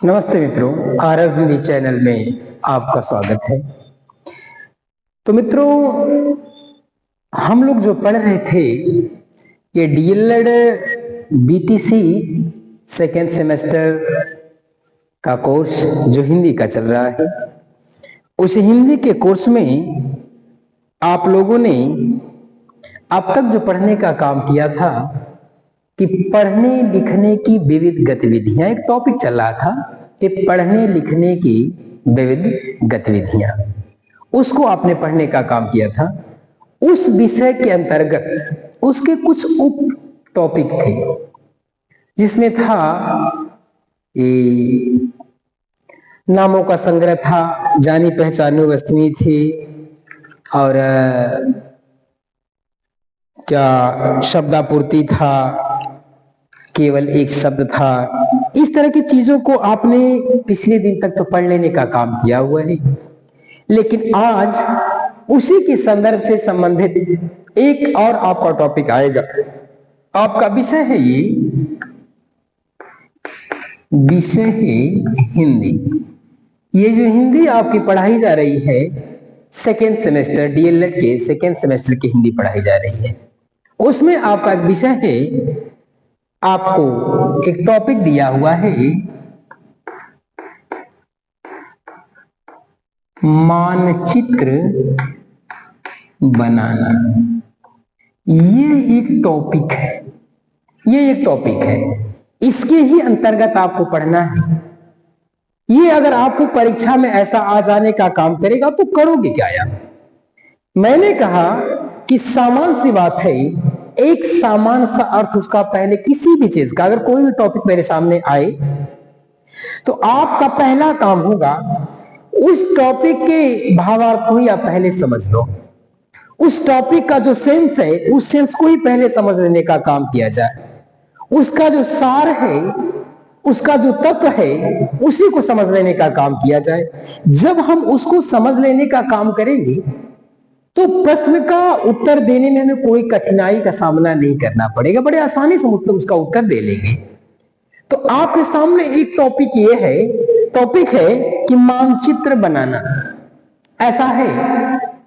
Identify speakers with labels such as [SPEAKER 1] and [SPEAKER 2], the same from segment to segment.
[SPEAKER 1] नमस्ते मित्रों, आरव हिंदी चैनल में आपका स्वागत है। तो मित्रों, हम लोग जो पढ़ रहे थे ये डीएलएड बीटीसी सेकेंड सेमेस्टर का कोर्स जो हिंदी का चल रहा है, उस हिंदी के कोर्स में आप लोगों ने अब तक जो पढ़ने का काम किया था कि पढ़ने लिखने की विविध गतिविधियां, एक टॉपिक चल रहा था कि पढ़ने लिखने की विविध गतिविधियां, उसको आपने पढ़ने का काम किया था। उस विषय के अंतर्गत उसके कुछ उप टॉपिक थे, जिसमें था ये नामों का संग्रह था, जानी पहचानी वस्तुएं थी, और क्या शब्दापूर्ति था, केवल एक शब्द था। इस तरह की चीजों को आपने पिछले दिन तक तो पढ़ लेने का काम किया हुआ है, लेकिन आज उसी के संदर्भ से संबंधित एक और आपका टॉपिक आएगा। आपका विषय है, ये विषय है हिंदी। ये जो हिंदी आपकी पढ़ाई जा रही है, सेकेंड सेमेस्टर डीएलएड के सेकेंड सेमेस्टर की हिंदी पढ़ाई जा रही है। उसमें आपका एक विषय है, आपको एक टॉपिक दिया हुआ है मानचित्र बनाना। ये एक टॉपिक है, ये एक टॉपिक है, इसके ही अंतर्गत आपको पढ़ना है। ये अगर आपको परीक्षा में ऐसा आ जाने का काम करेगा तो करोगे क्या यार? मैंने कहा कि सामान्य सी बात है, एक सामान्य सा अर्थ उसका पहले किसी भी चीज का, अगर कोई भी टॉपिक मेरे सामने आए तो आपका पहला काम होगा उस टॉपिक के भावार्थ को ही आप पहले समझ लो। उस टॉपिक का जो सेंस है, उस सेंस को ही पहले समझ लेने का काम किया जाए। उसका जो सार है, उसका जो तत्व है, उसी को समझ लेने का काम किया जाए। जब हम उसको समझ लेने का काम करेंगे तो प्रश्न का उत्तर देने में हमें कोई कठिनाई का सामना नहीं करना पड़ेगा, बड़े आसानी से मतलब उसका उत्तर दे लेंगे। तो आपके सामने एक टॉपिक ये है, टॉपिक है कि मानचित्र बनाना। ऐसा है,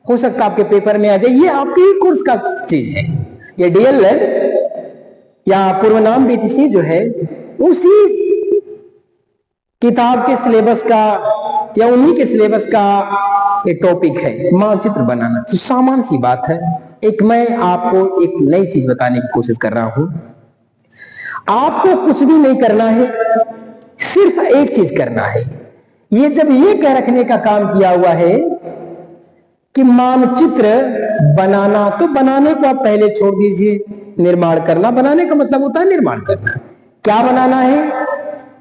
[SPEAKER 1] हो सकता है आपके पेपर में आ जाए, ये आपके ही कोर्स का चीज है। ये डीएलएड या पूर्व नाम बीटीसी जो है, उसी किताब के सिलेबस का या उन्हीं के सिलेबस का ये टॉपिक है, मानचित्र बनाना। तो सामान्य सी बात है, एक मैं आपको एक नई चीज बताने की कोशिश कर रहा हूं। आपको कुछ भी नहीं करना है, सिर्फ एक चीज करना है। ये जब ये कह रखने का काम किया हुआ है कि मानचित्र बनाना, तो बनाने को आप पहले छोड़ दीजिए, निर्माण करना। बनाने का मतलब होता है निर्माण करना। क्या बनाना है?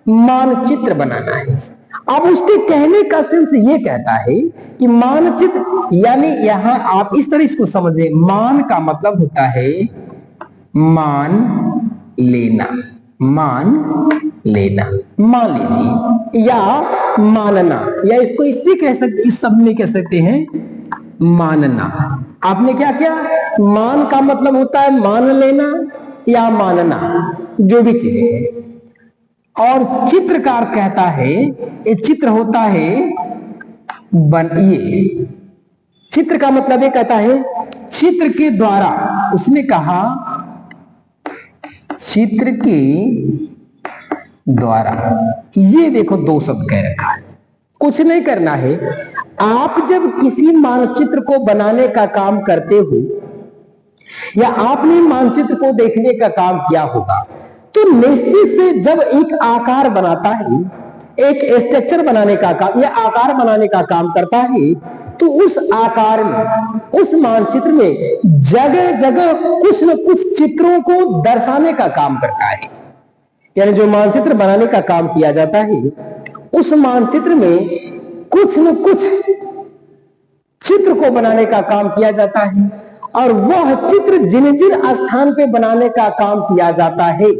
[SPEAKER 1] मानचित्र बनाना है। अब उसके कहने का सेंस ये कहता है कि मानचित्र, यानी यहां आप इस तरह इसको समझिए, मान का मतलब होता है मान लेना, मान लेना, मान लीजिए, या मानना, या इसको इसलिए कह सकते, इस शब्द में कह सकते हैं मानना। आपने क्या किया? मान का मतलब होता है मान लेना या मानना, जो भी चीजें हैं। और चित्रकार कहता है, ये चित्र होता है ये चित्र का मतलब ये कहता है चित्र के द्वारा। उसने कहा चित्र के द्वारा। ये देखो, दो शब्द कह रखा है, कुछ नहीं करना है। आप जब किसी मानचित्र को बनाने का काम करते हो, या आपने मानचित्र को देखने का काम किया होगा, तो निश्चित से जब एक आकार बनाता है, एक स्ट्रक्चर बनाने का काम या आकार बनाने का काम करता है, तो उस आकार में, उस मानचित्र में जगह जगह कुछ न कुछ चित्रों को दर्शाने का काम करता है। यानी जो मानचित्र बनाने का काम किया जाता है, उस मानचित्र में कुछ न कुछ चित्र को बनाने का काम किया जाता है, और वह चित्र जिन जिन स्थान पे बनाने का काम किया जाता है,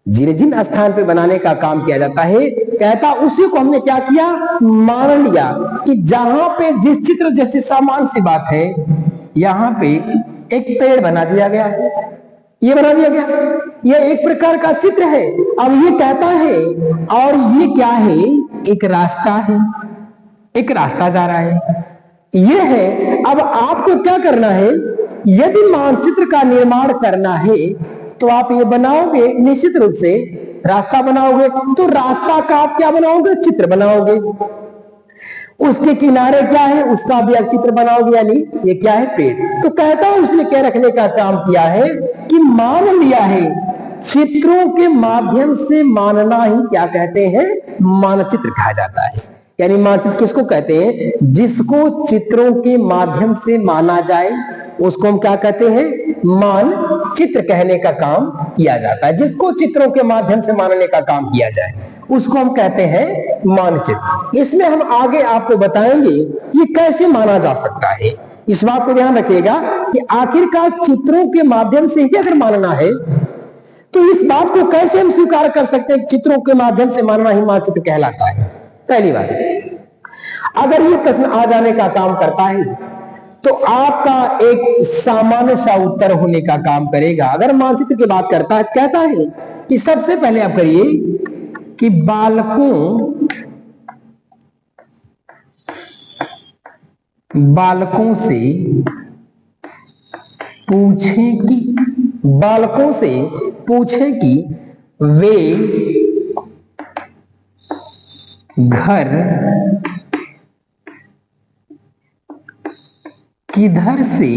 [SPEAKER 1] जिन जिन स्थान पे बनाने का काम किया जाता है, कहता उसी को हमने क्या किया? मान लिया कि जहां पे जिस चित्र, जैसे सामान्य सी बात है, यहां पे एक पेड़ बना दिया गया है, ये बना दिया गया, ये एक प्रकार का चित्र है। अब ये कहता है, और ये क्या है, एक रास्ता है, एक रास्ता जा रहा है, ये है। अब आपको क्या करना है, यदि मानचित्र का निर्माण करना है तो आप ये बनाओगे, निश्चित रूप से रास्ता बनाओगे, तो रास्ता का आप क्या बनाओगे, चित्र बनाओगे। उसके किनारे क्या है, उसका भी आप चित्र बनाओगे, यानी ये क्या है, पेड़। तो कहता है उसने क्या रखने का काम किया है कि मान लिया है, चित्रों के माध्यम से मानना ही क्या कहते हैं, मानचित्र कहा जाता है। यानी मानचित्र किसको कहते हैं, जिसको चित्रों के माध्यम से माना जाए उसको हम क्या कहते हैं, मानचित्र कहने का काम किया जाता है। जिसको चित्रों के माध्यम से मानने का काम किया जाए उसको हम कहते हैं मानचित्र। इसमें हम आगे आपको बताएंगे कि कैसे माना जा सकता है। इस बात को ध्यान रखिएगा कि आखिरकार चित्रों के माध्यम से ही अगर मानना है तो इस बात को कैसे हम स्वीकार कर सकते हैं कि चित्रों के माध्यम से मानना ही मानचित्र कहलाता है। पहली बात, अगर ये प्रश्न आ जाने का काम करता है तो आपका एक सामान्य सा उत्तर होने का काम करेगा। अगर मानचित्र की बात करता है, कहता है कि सबसे पहले आप करिए कि बालकों से पूछें कि वे घर किधर से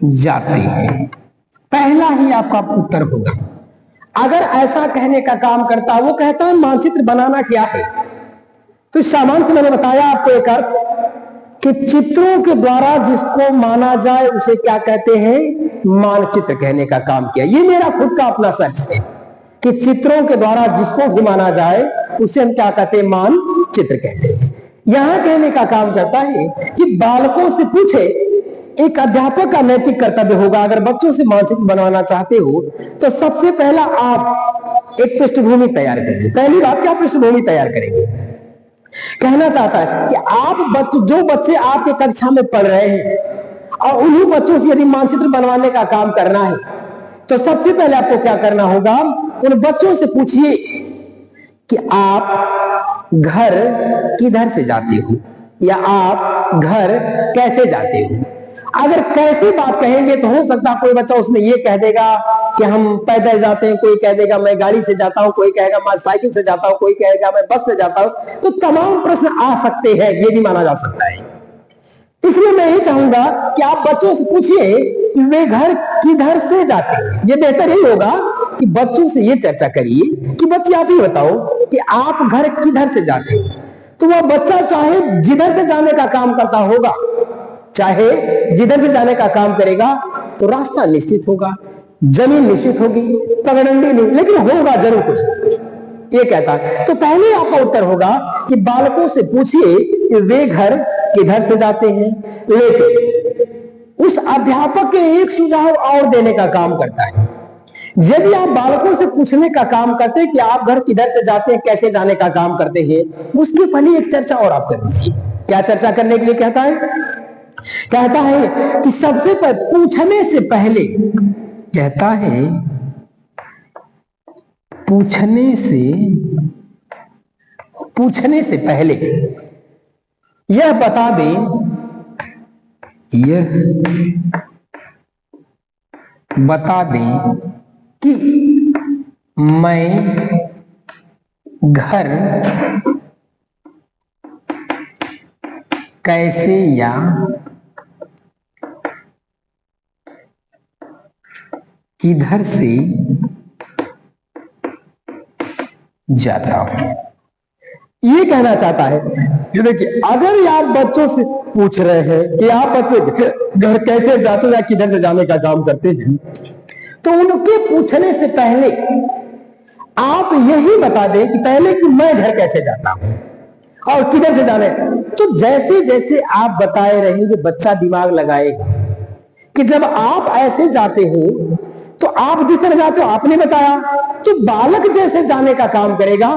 [SPEAKER 1] जाते हैं। पहला ही आपका उत्तर होगा। अगर ऐसा कहने का काम करता है, वो कहता है मानचित्र बनाना क्या है, तो सामान्य से मैंने बताया आपको एक अर्थ कि चित्रों के द्वारा जिसको माना जाए उसे क्या कहते हैं, मानचित्र कहने का काम किया। ये मेरा खुद का अपना सर्च है कि चित्रों के द्वारा जिसको भी माना जाए उसे हम क्या कहते हैं, मानचित्र कहते हैं। यहां कहने का काम करता है कि बालकों से पूछे। एक अध्यापक का नैतिक कर्तव्य होगा, अगर बच्चों से मानचित्र बनवाना चाहते हो तो सबसे पहला आप एक पृष्ठभूमि तैयार करिए। पहली बात क्या पृष्ठभूमि तैयार करेंगे, कहना चाहता है कि आप जो बच्चे आपके कक्षा में पढ़ रहे हैं और उन्हीं बच्चों से यदि मानचित्र बनवाने का काम करना है तो सबसे पहले आपको क्या करना होगा, उन बच्चों से पूछिए कि आप घर किधर से जाते हो या आप घर कैसे जाते हो। अगर कैसे बात कहेंगे तो हो सकता है कोई बच्चा उसमें ये कह देगा कि हम पैदल जाते हैं, कोई कह देगा मैं गाड़ी से जाता हूं, कोई कहेगा मैं साइकिल से जाता हूं, कोई कहेगा मैं बस से जाता हूं। तो तमाम प्रश्न आ सकते हैं, ये भी माना जा सकता है। इसलिए मैं ये चाहूंगा कि आप बच्चों से पूछिए कि वे घर किधर से जाते हैं। ये बेहतर ही होगा कि बच्चों से ये चर्चा करिए कि बच्चे आप ही बताओ कि आप घर किधर से जाते हो। तो वह बच्चा चाहे जिधर से जाने का काम करता होगा, चाहे जिधर से जाने का काम करेगा, तो रास्ता निश्चित होगा, जमीन निश्चित होगी, पगडंडी नहीं, लेकिन होगा जरूर कुछ। ये कहता है। तो पहले आपका उत्तर होगा कि बालकों से पूछिए कि वे घर किधर से जाते हैं। लेकिन उस अध्यापक के एक सुझाव और देने का काम करता है। यदि आप बालकों से पूछने का काम करते हैं कि आप घर किधर से जाते हैं, कैसे जाने का काम करते हैं, उसके पहले एक चर्चा और आप कर दीजिए। क्या चर्चा करने के लिए कहता है, कहता है कि सबसे पहले पूछने से पहले, कहता है पूछने से पहले यह बता दें कि मैं घर कैसे या किधर से जाता हूं। ये कहना चाहता है कि देखिए, अगर आप बच्चों से पूछ रहे हैं कि आप बच्चे घर कैसे जाते या किधर से जाने का काम करते हैं, तो उनके पूछने से पहले आप यही बता दें कि पहले कि मैं घर कैसे जाता हूं और किधर से जाने। तो जैसे जैसे आप बताए रहेंगे बच्चा दिमाग लगाएगा कि जब आप ऐसे जाते हो तो आप जिस तरह जाते हो आपने बताया, तो बालक जैसे जाने का काम करेगा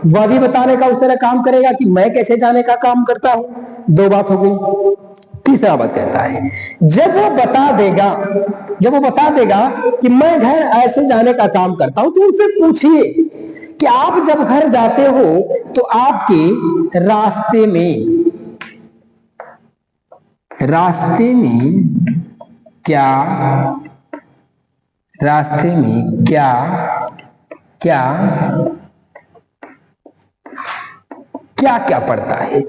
[SPEAKER 1] वह भी बताने का उस तरह काम करेगा कि मैं कैसे जाने का काम करता हूं। दो बात हो गई। तीसरा वक्त कहता है जब वो बता देगा कि मैं घर ऐसे जाने का काम करता हूं, तो उनसे पूछिए कि आप जब घर जाते हो तो आपके रास्ते में क्या पड़ता है,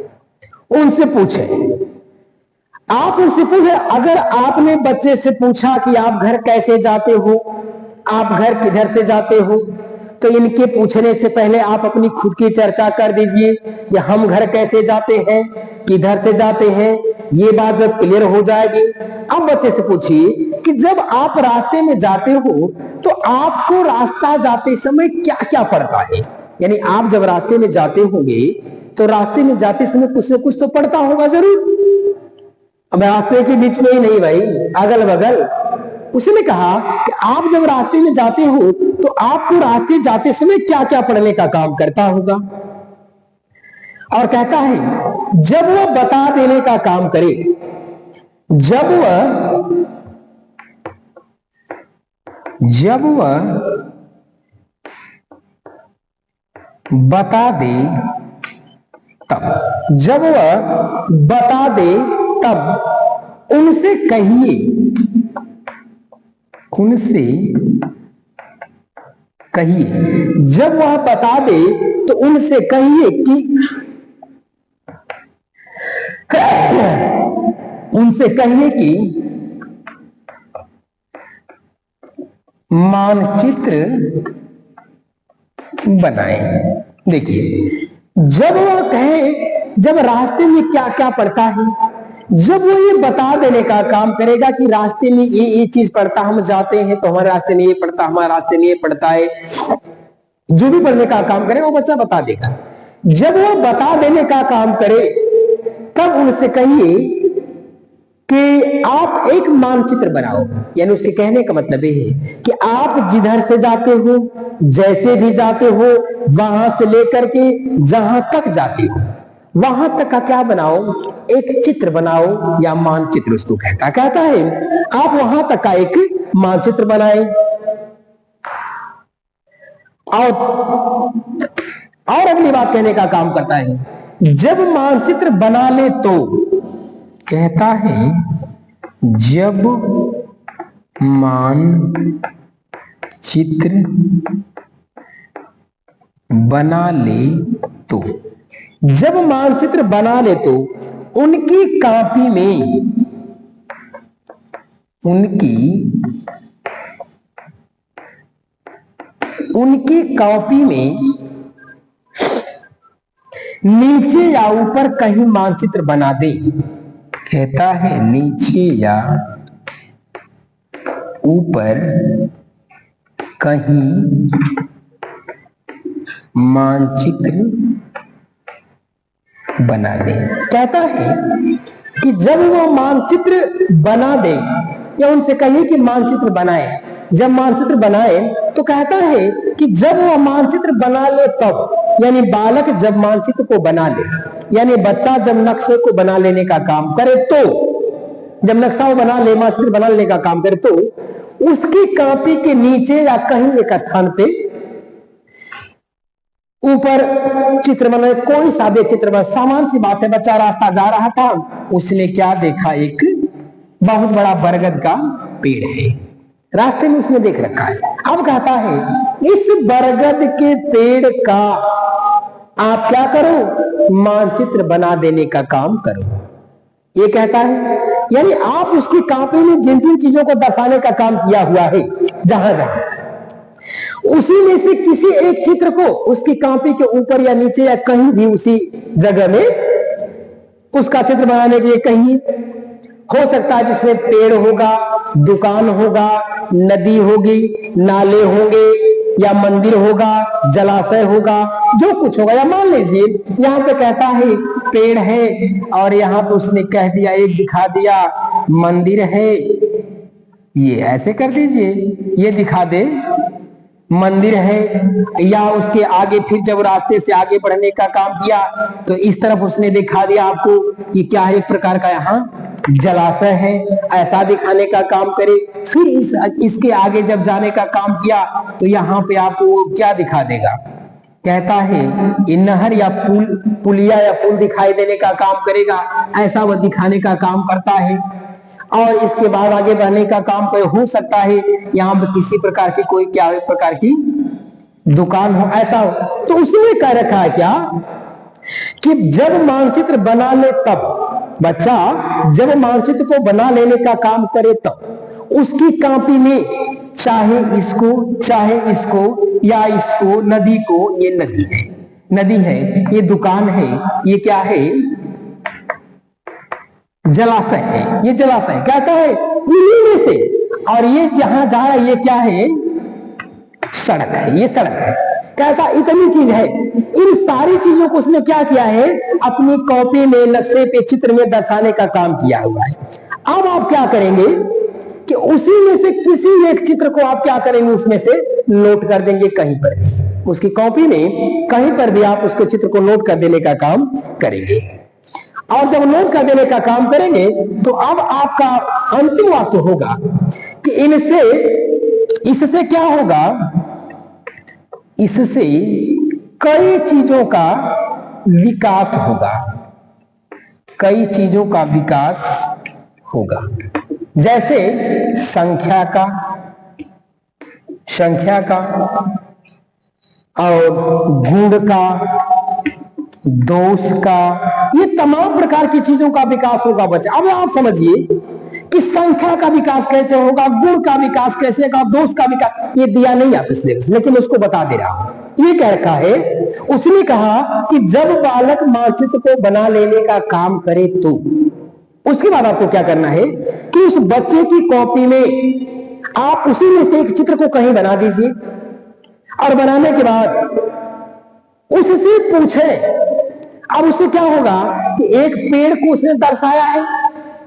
[SPEAKER 1] उनसे पूछे। आप उनसे पूछे। अगर आपने बच्चे से पूछा कि आप घर कैसे जाते हो, आप घर किधर से जाते हो, तो इनके पूछने से पहले आप अपनी खुद की चर्चा कर दीजिए कि हम घर कैसे जाते हैं, किधर से जाते हैं। ये बात जब क्लियर हो जाएगी, अब बच्चे से पूछिए कि जब आप रास्ते में जाते हो तो आपको रास्ता जाते समय क्या क्या पड़ता है। यानी आप जब रास्ते में जाते होंगे तो रास्ते में जाते समय कुछ न कुछ तो पड़ता होगा जरूर। अब रास्ते के बीच में ही नहीं भाई, अगल बगल। उसने कहा कि आप जब रास्ते में जाते हो तो आपको रास्ते जाते समय क्या क्या पढ़ने का काम करता होगा। और कहता है जब वह बता देने का काम करे, जब वह बता दे तब उनसे कहिए जब वह बता दे तो उनसे कहिए कि मानचित्र बनाएं। देखिए, जब वह कहे जब रास्ते में क्या क्या पड़ता है, जब वो ये बता देने का काम करेगा कि रास्ते में ये चीज पड़ता, हम जाते हैं तो हमारे रास्ते में ये पड़ता, हमारे रास्ते में ये पड़ता है, जो भी पढ़ने का काम करे वो बच्चा बता देगा। जब वो बता देने का काम करे तब उनसे कहिए कि आप एक मानचित्र बनाओ। यानी उसके कहने का मतलब ये है कि आप जिधर से जाते हो, जैसे भी जाते हो, वहां से लेकर के जहां तक जाते हो वहां तक का क्या बनाओ, एक चित्र बनाओ या मानचित्र उसको कहता है आप वहां तक का एक मानचित्र बनाए। और अगली बात कहने का काम करता है जब मानचित्र बना ले तो, कहता है जब मानचित्र बना ले तो, जब मानचित्र बना ले तो उनकी कॉपी में नीचे या ऊपर कहीं मानचित्र बना दे। कहता है नीचे या ऊपर कहीं मानचित्र बना दे। कहता है कि जब वो मानचित्र बना दे, या उनसे कहिए कि मानचित्र बनाए। जब मानचित्र बनाए तो कहता है कि जब वो मानचित्र बना ले तब, यानी बालक जब मानचित्र को बना ले, यानी बच्चा जब नक्शे को बना लेने का काम करे तो, जब नक्शा वो बना ले, मानचित्र बना लेने का काम करे तो उसकी कॉपी के नीचे या कहीं एक स्थान पे ऊपर चित्र बनाए। कोई सा भी चित्र बना। सामान्य सी बात है, बच्चा रास्ता जा रहा था, उसने क्या देखा, एक बहुत बड़ा बरगद का पेड़ है, रास्ते में उसने देख रखा है। अब कहता है इस बरगद के पेड़ का आप क्या करो, मानचित्र बना देने का काम करो। ये कहता है, यानी आप उसकी कॉपी में जिन जिन चीजों को दर्शाने का काम किया हुआ है, जहां जहां, उसी में से किसी एक चित्र को उसकी कॉपी के ऊपर या नीचे या कहीं भी उसी जगह में उसका चित्र बनाने के लिए कहीं हो सकता है, जिसमें पेड़ होगा, दुकान होगा, नदी होगी, नाले होंगे, या मंदिर होगा, जलाशय होगा, जो कुछ होगा। या मान लीजिए यहाँ पे कहता है पेड़ है और यहाँ पे उसने कह दिया, एक दिखा दिया मंदिर है, ये ऐसे कर दीजिए, ये दिखा दे मंदिर है। या उसके आगे फिर जब रास्ते से आगे बढ़ने का काम किया तो इस तरफ उसने दिखा दिया आपको ये क्या है, एक प्रकार का यहाँ जलाशय है ऐसा दिखाने का काम करे। फिर इसके आगे जब जाने का काम किया तो यहाँ पे आपको वो क्या दिखा देगा, कहता है ये नहर या पुलिया या पुल दिखाई देने का काम करेगा, ऐसा वह दिखाने का काम करता है। और इसके बाद आगे बढ़ने का काम हो सकता है यहाँ पे किसी प्रकार की कोई क्या प्रकार की दुकान हो, ऐसा हो। तो उसने कह रखा है क्या कि जब मानचित्र बना ले तब बच्चा जब मानचित्र को बना लेने का काम करे तब उसकी कॉपी में चाहे इसको या इसको नदी को, ये नदी है, ये दुकान है, ये क्या है, जलाशय है, ये जलाशय कहता है इन्हीं में से, और ये जहां जा रहा है ये क्या है, सड़क है, ये सड़क है। कहता इतनी चीज है, इन सारी चीजों को उसने क्या किया है, अपनी कॉपी में नक्शे पे चित्र में दर्शाने का काम किया हुआ है। अब आप क्या करेंगे कि उसी में से किसी एक चित्र को आप क्या करेंगे, उसमें से नोट कर देंगे कहीं पर भी, उसकी कॉपी में कहीं पर भी आप उसके चित्र को नोट कर देने का काम करेंगे। और जब नोट कर देने का काम करेंगे तो अब आपका अंतिम वाक्य होगा कि इससे क्या होगा, इससे कई चीजों का विकास होगा, कई चीजों का विकास होगा, जैसे संख्या का और गुण का, दोष का, ये तमाम प्रकार की चीजों का विकास होगा बच्चा। अब आप समझिए कि संख्या का विकास कैसे होगा, गुण का विकास कैसे होगा, दोष का विकास, ये दिया नहीं आप सिलेबस, लेकिन उसको बता दे रहा हूं। ये कह रखा है, उसने कहा कि जब बालक मानचित्र को बना लेने का काम करे तो उसके बाद आपको क्या करना है कि उस बच्चे की कॉपी में आप उसी में से एक चित्र को कहीं बना दीजिए, और बनाने के बाद उससे पूछे। अब उससे क्या होगा कि एक पेड़ को उसने दर्शाया है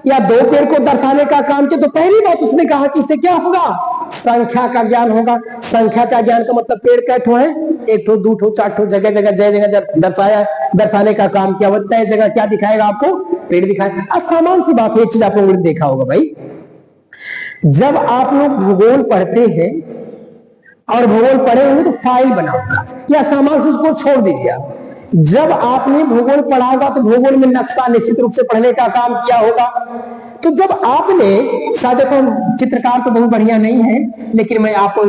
[SPEAKER 1] या दो पेड़ को दर्शाने का काम किया, तो पहली बात उसने कहा कि इससे क्या होगा, संख्या का ज्ञान होगा। संख्या का ज्ञान का मतलब पेड़ कै ठो है, एक ठो, दो ठो, चार ठो, जगह जगह दर्शाया, दर्शाने का काम किया, तय जगह क्या दिखाएगा आपको, पेड़ दिखाएगा। सामान्य सी बात है, एक चीज आप लोगों ने देखा होगा भाई, जब आप लोग भूगोल पढ़ते हैं और भूगोल पढ़े होंगे तो फाइल बना होगा, या सामान से उसको छोड़ दीजिए। जब आपने भूगोल पढ़ा होगा तो भूगोल में नक्शा निश्चित रूप से पढ़ने का काम किया होगा। तो जब आपने, शायद चित्रकार तो बहुत बढ़िया नहीं है, लेकिन मैं आपको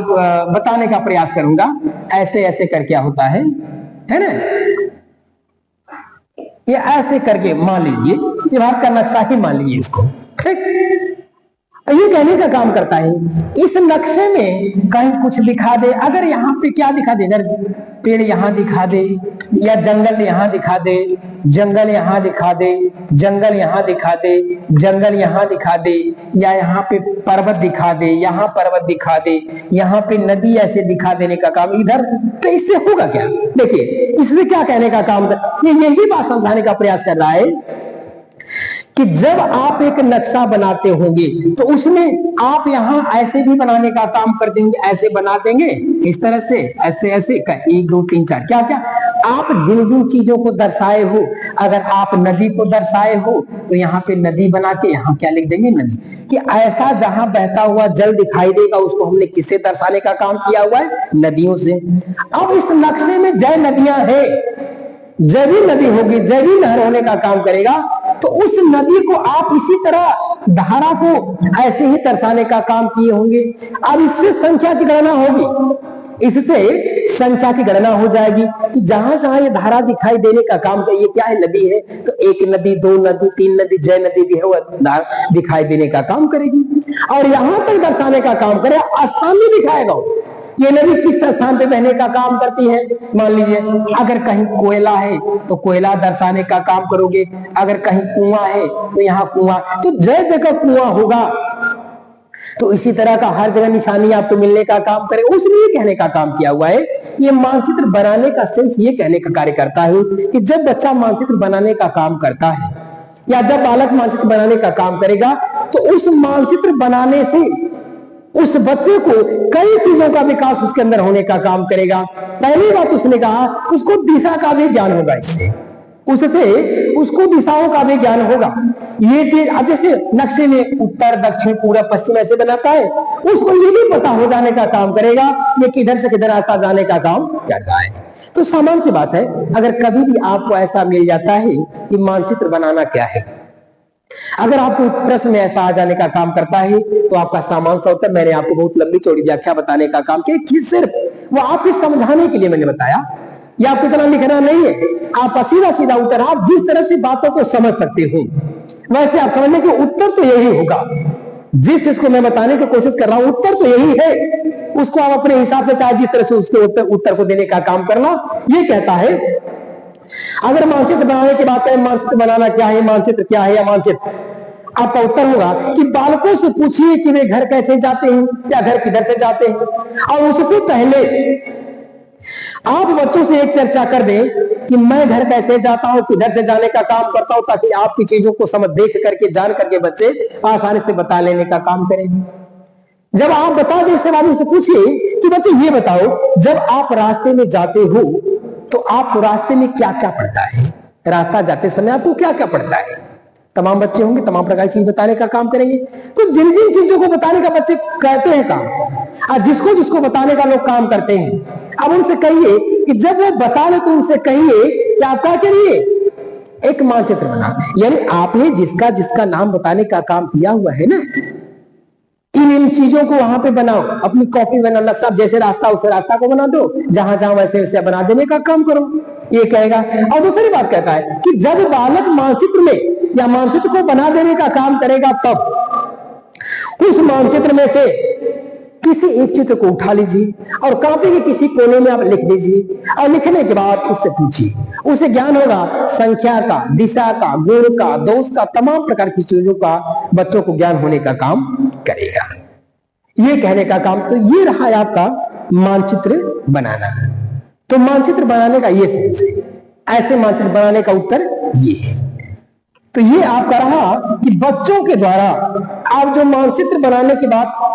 [SPEAKER 1] बताने का प्रयास करूंगा, ऐसे ऐसे कर क्या होता है ना, ये ऐसे करके मान लीजिए, ये भारत का नक्शा ही मान लीजिए इसको, ठीक, ये कहने का काम करता है इस नक्शे में कहीं कुछ दिखा दे। अगर यहाँ पे क्या दिखा दे, अगर पेड़ यहाँ दिखा दे, या जंगल यहाँ दिखा दे, जंगल यहाँ दिखा दे, जंगल यहाँ दिखा दे, जंगल यहाँ दिखा दे, या यहाँ पे पर्वत दिखा दे, यहाँ पर्वत दिखा दे, यहाँ पे नदी ऐसे दिखा देने का काम इधर, तो इससे होगा क्या। देखिए इसमें क्या कहने का काम, ये यही बात समझाने का प्रयास कर रहा है कि जब आप एक नक्शा बनाते होंगे तो उसमें आप यहां ऐसे भी बनाने का काम करते होंगे, ऐसे बना देंगे इस तरह से, ऐसे ऐसे 1 2 3 4 क्या क्या आप जिन जिन चीजों को दर्शाए हो, अगर आप नदी को दर्शाए हो तो यहाँ पे नदी बना के यहाँ क्या लिख देंगे, नदी, कि ऐसा जहां बहता हुआ जल दिखाई देगा उसको हमने किससे दर्शाने का काम किया हुआ है, नदियों से। अब इस नक्शे में जय नदियां है, जय भी नदी होगी, जय भी नहर होने का काम करेगा, तो उस नदी को आप इसी तरह धारा को ऐसे ही दर्शाने का काम किए होंगे। अब इससे संख्या की गणना होगी, इससे संख्या की गणना हो जाएगी कि जहां जहां ये धारा दिखाई देने का काम कर, ये क्या है, नदी है, तो 1 नदी 2 नदी 3 नदी, जय नदी भी है वह दिखाई देने का काम करेगी, और यहां तक दर्शाने का काम करेगा, स्थान भी दिखाएगा ये नदी किस स्थान पे बहने का काम करती है। मान लीजिए अगर कहीं कोयला है तो कोयला दर्शाने का काम करोगे, अगर कहीं कुआं है तो यहाँ कुआं, तो जय जगह कुआं होगा, तो इसी तरह का हर जगह निशानी आपको मिलने का काम करेगा। उसने ये कहने का काम किया हुआ है, ये मानचित्र बनाने का सेंस ये कहने का कार्य करता है कि जब बच्चा मानचित्र बनाने का काम करता है या जब बालक मानचित्र बनाने का काम करेगा तो उस मानचित्र बनाने से उस बच्चे को कई चीजों का विकास उसके अंदर होने का काम करेगा। पहली बात उसने कहा उसको दिशा का भी ज्ञान होगा, इससे उससे उसको दिशाओं का भी ज्ञान होगा। ये चीज अब जैसे नक्शे में उत्तर दक्षिण पूरब पश्चिम ऐसे बनाता है, उसको ये भी पता हो जाने का काम करेगा ये किधर से किधर रास्ता जाने का काम कर रहा है। तो सामान्य सी बात है, अगर कभी भी आपको ऐसा मिल जाता है कि मानचित्र बनाना क्या है, अगर आपको प्रश्न में ऐसा आ जाने का काम करता है, तो आपका सामान्य सा उत्तर, मैंने आपको बहुत लंबी चौड़ी व्याख्या बताने का काम किया कि सिर्फ वो आपको समझाने के लिए मैंने बताया, या आपको इतना लिखना नहीं है। आप सीधा सीधा उत्तर, आप जिस तरह से बातों को समझ सकते हो वैसे आप समझने के उत्तर तो यही होगा। जिस चीज को मैं बताने की कोशिश कर रहा हूं उत्तर तो यही है, उसको आप अपने हिसाब से चाहे जिस तरह से उसके उत्तर को देने का काम करना। ये कहता है अगर मानचित्र बनाने की बात है, मानचित्र बनाना क्या है, मानचित्र क्या है या मानचित्र, आपका उत्तर होगा कि बालकों से पूछिए कि वे घर कैसे जाते हैं या घर किधर से जाते हैं, और उससे पहले आप बच्चों से एक चर्चा कर दें कि मैं घर कैसे जाता हूं, किधर से जाने का काम करता हूं, ताकि आपकी चीजों को समझ देख करके जान करके बच्चे आसानी से बता लेने का काम करेंगे। जब आप बता दें इसके बाद उनसे पूछिए कि बच्चे ये बताओ, जब आप रास्ते में जाते हो तो आपको रास्ते में क्या क्या पड़ता है, रास्ता जाते समय आपको क्या क्या पड़ता है। तमाम बच्चे होंगे, तमाम प्रकार की चीज बताने का काम करेंगे। तो जिन जिन चीजों को बताने का बच्चे करते हैं काम, और जिसको जिसको बताने का लोग काम करते हैं, अब उनसे कहिए कि जब वो बता ले तो उनसे कहिए कि आप क्या करिए, एक मानचित्र बना। यानी आपने जिसका जिसका नाम बताने का काम किया हुआ है ना, इन चीजों को वहां पे बनाओ, अपनी कॉपी बना, नक्शा जैसे रास्ता उसे रास्ता को बना दो, जहां जहां वैसे वैसे बना देने का काम करो, ये कहेगा। और दूसरी बात कहता है कि जब बालक मानचित्र में या मानचित्र को बना देने का काम करेगा, तब उस मानचित्र में से किसी एक चित्र को उठा लीजिए और कॉपी के किसी कोने में आप लिख दीजिए, और लिखने के बाद उससे पूछिए, उसे ज्ञान होगा संख्या का, दिशा का, गुण का, दोष का, तमाम प्रकार की चीजों का बच्चों को ज्ञान होने का काम करेगा। ये कहने का काम, तो ये रहा है आपका मानचित्र बनाना। तो मानचित्र बनाने का ये सेंस है, ऐसे मानचित्र बनाने का उत्तर ये है। तो ये आपका रहा कि बच्चों के द्वारा आप जो मानचित्र बनाने की बात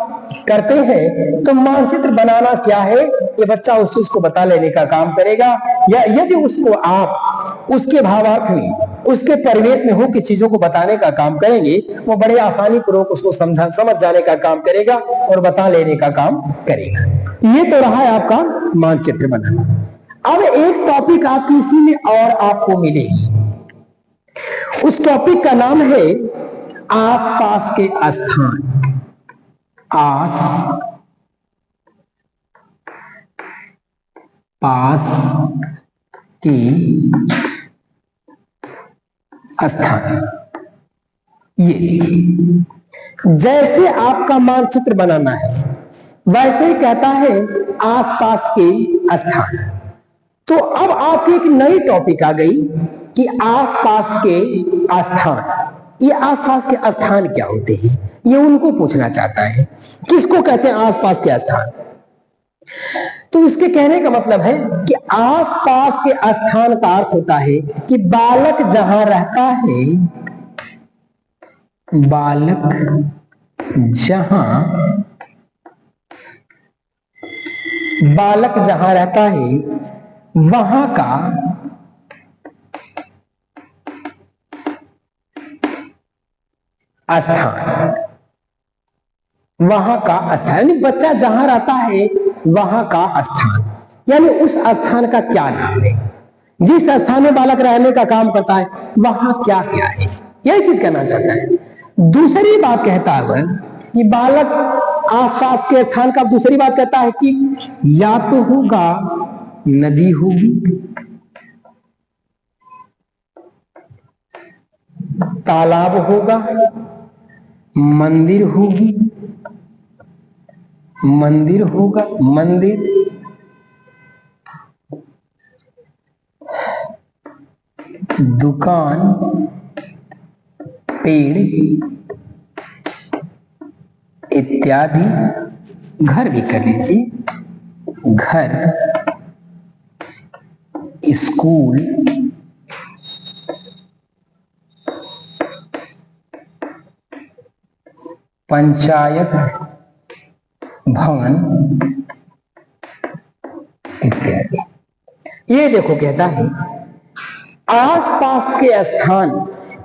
[SPEAKER 1] करते हैं, तो मानचित्र बनाना क्या है ये बच्चा उस चीज को बता लेने का काम करेगा। या यदि उसको आप उसके भावार्थ में, उसके परिवेश में हो कि चीजों को बताने का काम करेंगे, वो बड़े आसानी पूर्वक उसको समझ जाने का काम करेगा और बता लेने का काम करेगा। ये तो रहा है आपका मानचित्र बनाना। अब एक टॉपिक आपकी इसी में और आपको मिलेगी, उस टॉपिक का नाम है आसपास के स्थान। आस पास के स्थान। ये देखिए, जैसे आपका मानचित्र बनाना है वैसे ही कहता है आसपास के स्थान। तो अब आपकी एक नई टॉपिक आ गई कि आसपास के स्थान। ये आसपास के स्थान क्या होते हैं, ये उनको पूछना चाहता है, किसको कहते हैं आसपास के स्थान। तो इसके कहने का मतलब है कि आसपास के स्थान का अर्थ होता है कि बालक जहां रहता है, बालक जहां रहता है वहां का स्थान, वहां का स्थान, यानी बच्चा जहां रहता है वहां का स्थान, यानी उस स्थान का क्या नाम है, जिस स्थान में बालक रहने का काम करता है वहां क्या क्या है, यही चीज कहना चाहता है। दूसरी बात कहता है कि बालक आसपास के स्थान का, दूसरी बात कहता है कि या तो होगा नदी होगी, तालाब होगा, मंदिर होगी, मंदिर, दुकान, पेड़ इत्यादि, घर भी कर लीजिए, घर, स्कूल, पंचायत भवन इत्यादि। ये देखो कहता है आसपास के स्थान,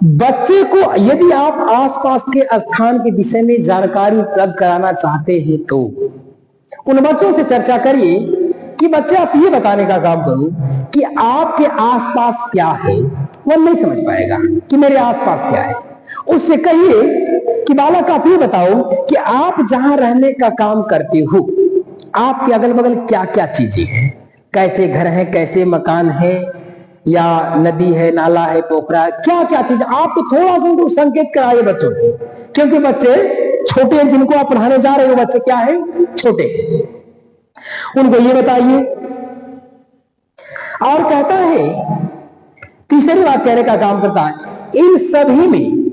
[SPEAKER 1] बच्चे को यदि आप आसपास के स्थान के विषय में जानकारी उपलब्ध कराना चाहते हैं तो उन बच्चों से चर्चा करिए कि बच्चे आप ये बताने का काम करो कि आपके आसपास क्या है। वह नहीं समझ पाएगा कि मेरे आसपास क्या है। उससे कहिए कि बालक आप ये बताओ कि आप जहां रहने का काम करते हो आपके अगल बगल क्या क्या चीजें हैं, कैसे घर है, कैसे मकान है, या नदी है, नाला है, पोखरा है, क्या क्या चीज। आप थोड़ा सा उनको संकेत कराइए बच्चों को, क्योंकि बच्चे छोटे हैं, जिनको आप पढ़ाने जा रहे हो बच्चे क्या है, छोटे। उनको ये बताइए। और कहता है, तीसरी बात कहने का काम करता है, इन सभी में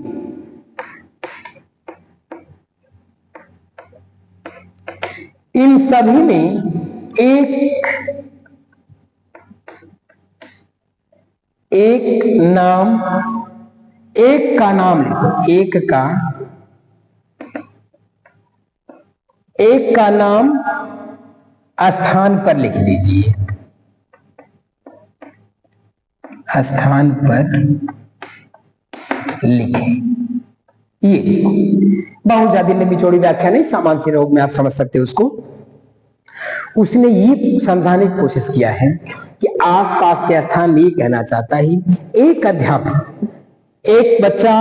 [SPEAKER 1] एक का नाम लिखो, एक का नाम स्थान पर लिख दीजिए, स्थान पर लिखें। ये देखो, बहुत ज्यादा लंबी चौड़ी व्याख्या नहीं, सामान्य से रूप में आप समझ सकते हो उसको। उसने ये समझाने की कोशिश किया है कि आसपास के स्थान में ये कहना चाहता है, एक अध्यापक, एक बच्चा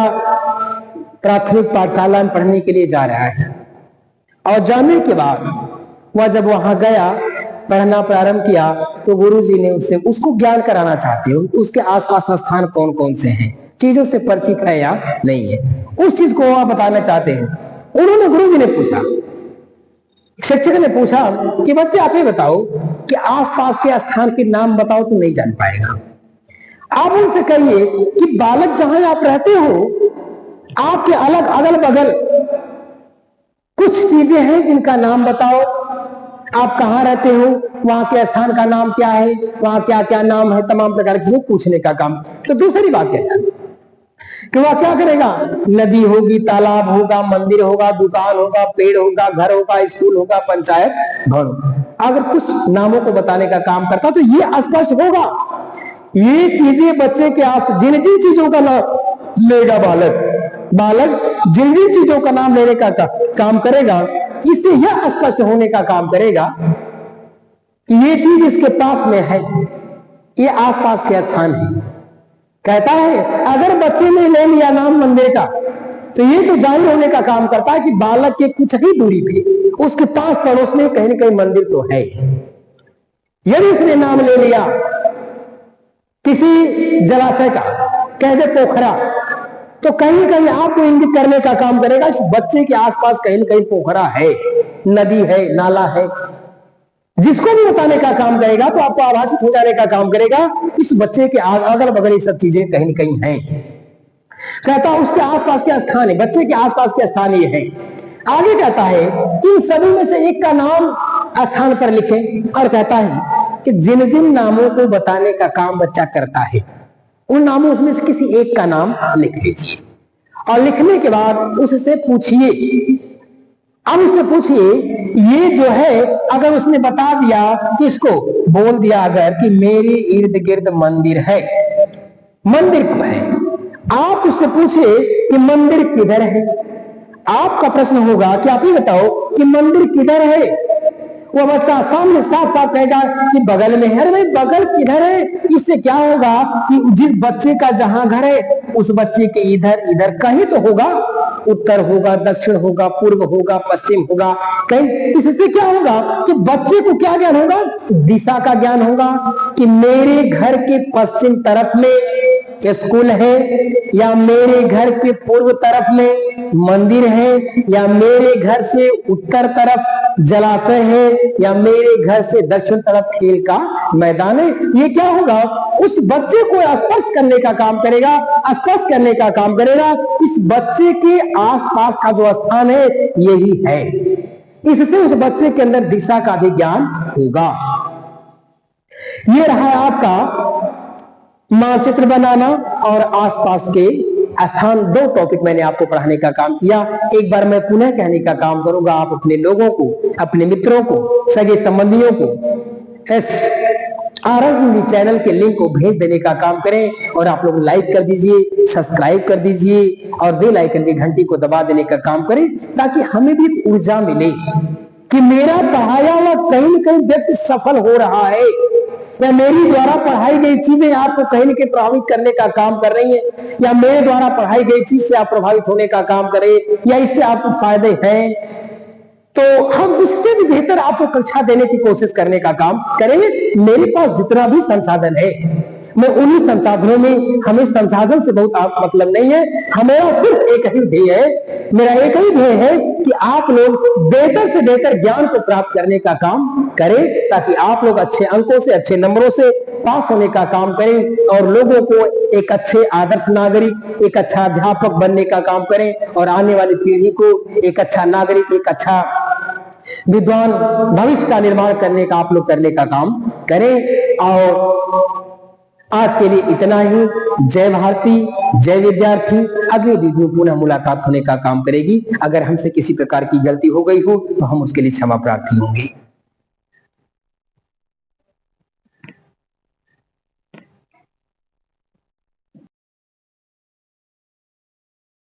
[SPEAKER 1] प्राथमिक पाठशाला में पढ़ने के लिए जा रहा है और जाने के बाद वह जब वहां गया, पढ़ना प्रारंभ किया, तो गुरुजी ने उसको ज्ञान कराना चाहते हो, उसके आसपास स्थान कौन कौन से हैं, चीजों से परिचित है या नहीं है, उस चीज को आप बताना चाहते हैं। उन्होंने गुरुजी ने पूछा, शिक्षक ने पूछा कि बच्चे आप ये बताओ कि आसपास के स्थान के नाम बताओ, तो नहीं जान पाएगा। आप उनसे कहिए कि बालक जहां आप रहते हो, आपके अलग अगल बगल कुछ चीजें हैं जिनका नाम बताओ। आप कहां रहते हो, वहां के स्थान का नाम क्या है, वहां क्या क्या नाम है, तमाम प्रकार की चीजें पूछने का काम। तो दूसरी बात कहता है कि वह क्या करेगा, नदी होगी, तालाब होगा, मंदिर होगा, दुकान होगा, पेड़ होगा, घर होगा, स्कूल होगा, पंचायत भवन। अगर कुछ नामों को बताने का काम करता तो ये स्पष्ट होगा। ये चीजें बच्चे के आस, जिन जिन चीजों का नाम लेगा बालक जिन जिन चीजों का नाम लेने का काम करेगा, इससे यह स्पष्ट होने का काम करेगा कि ये चीज इसके पास में है, ये आसपास के स्थान है। कहता है अगर बच्चे ने ले लिया नाम मंदिर का, तो ये तो जाहिर होने का काम करता है कि बालक के कुछ ही दूरी पे उसके पास पड़ोस में कहीं न कहीं मंदिर तो है। यदि उसने नाम ले लिया किसी जलाशय का, कह दे पोखरा, तो कहीं कहीं आपको इंगित करने का काम करेगा इस बच्चे के आसपास कहीं न कहीं पोखरा है, नदी है, नाला है। जिसको भी बताने का काम करेगा तो आपको आभासित हो जाने का काम करेगा इस बच्चे के अगल बगल ये सब चीजें कहीं न कहीं हैं। कहता है उसके आसपास के स्थान है, बच्चे के आसपास के स्थान ये है। आगे कहता है इन सभी में से एक का नाम स्थान पर लिखें, और कहता है कि जिन जिन नामों को बताने का काम बच्चा करता है उन नामों में से किसी एक का नाम लिख लीजिए, और लिखने के बाद उससे पूछिए। अब उससे पूछिए, ये जो है अगर उसने बता दिया, किसको बोल दिया अगर कि मेरे इर्द गिर्द मंदिर है, मंदिर को है, आप उससे पूछे कि मंदिर किधर है। आपका प्रश्न होगा कि आप ये बताओ कि मंदिर किधर है। वो बच्चा सामने साफ साफ कहेगा कि बगल में है। अरे भाई बगल किधर है, इससे क्या होगा कि जिस बच्चे का जहां घर है उस बच्चे के इधर इधर कहीं तो होगा, उत्तर होगा, दक्षिण होगा, पूर्व होगा, पश्चिम होगा कहीं। इससे क्या होगा कि बच्चे को क्या ज्ञान होगा, दिशा का ज्ञान होगा कि मेरे घर के पश्चिम तरफ में स्कूल है, या मेरे घर के पूर्व तरफ में मंदिर है, या मेरे घर से उत्तर तरफ जलाशय है, या मेरे घर से दक्षिण तरफ खेल का मैदान है। ये क्या होगा, उस बच्चे को स्पर्श करने का काम करेगा, स्पर्श करने का काम करेगा। इस बच्चे के आसपास का जो स्थान है यही है। इससे उस बच्चे के अंदर दिशा का भी ज्ञान होगा। ये रहा आपका मानचित्र बनाना और आसपास के स्थान। दो टॉपिक मैंने आपको पढ़ाने का काम किया। एक बार मैं पुनः कहने का काम करूंगा, आप अपने लोगों को, अपने मित्रों को, सगे संबंधियों को आरंभ चैनल के लिंक को भेज देने का काम करें और आप लोग लाइक कर दीजिए, सब्सक्राइब कर दीजिए और बेल आइकन की घंटी को दबा देने का काम करें, ताकि हमें भी ऊर्जा मिले कि मेरा पढ़ाया हुआ कहीं न कहीं व्यक्ति सफल हो रहा है, या मेरी द्वारा पढ़ाई गई चीजें आपको कहीं न कहीं प्रभावित करने का काम कर रही हैं, या मेरे द्वारा पढ़ाई गई चीज से आप प्रभावित होने का काम करें, या इससे आपको फायदे हैं, तो हम उससे भी बेहतर आपको कक्षा देने की कोशिश करने का काम करेंगे। मेरे पास जितना भी संसाधन है, मैं उन्हीं संसाधनों में, हमें संसाधन से बहुत मतलब नहीं है, हमारा सिर्फ एक ही ध्येय है, मेरा एक ही ध्येय है कि आप लोग बेहतर से बेहतर ज्ञान को प्राप्त करने का काम करें, ताकि आप लोग अच्छे अंकों से, अच्छे नंबरों से पास होने का काम करें और लोगों को एक अच्छे आदर्श नागरिक, एक अच्छा अध्यापक बनने का काम करें और आने वाली पीढ़ी को एक अच्छा नागरिक, एक अच्छा विद्वान भविष्य का निर्माण करने का आप लोग करने का काम करें। और आज के लिए इतना ही। जय भारती, जय विद्यार्थी। अगले वीडियो पुनः मुलाकात होने का काम करेगी। अगर हमसे किसी प्रकार की गलती हो गई हो तो हम उसके लिए क्षमा प्रार्थी होंगे।